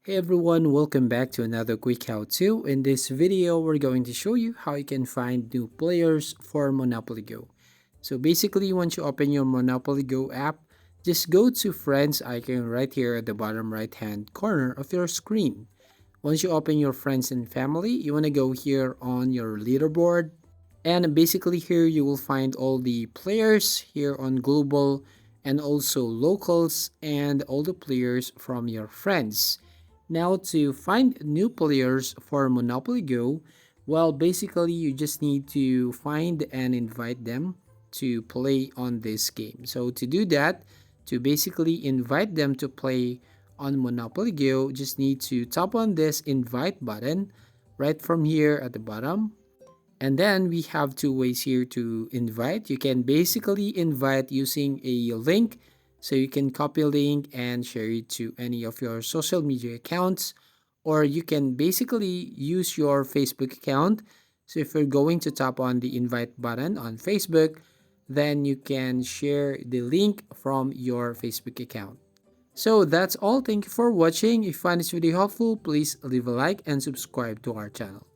Hey everyone, welcome back to another quick how-to. In this video, we're going to show you how you can find new players for Monopoly Go. So basically, once you open your Monopoly Go app, just go to friends icon right here at the bottom right hand corner of your screen. Once you open your friends and family, you want to go here on your leaderboard. And basically here you will find all the players here on global and also locals and all the players from your friends. Now to find new players for Monopoly Go, well basically you just need to find and invite them to play on this game. So to do that, to basically invite them to play on Monopoly Go, just need to tap on this invite button right from here at the bottom, and then we have two ways here to invite. You can basically invite using a link. So you can copy a link and share it to any of your social media accounts. Or you can basically use your Facebook account. So if you're going to tap on the invite button on Facebook, then you can share the link from your Facebook account. So that's all. Thank you for watching. If you find this video helpful, please leave a like and subscribe to our channel.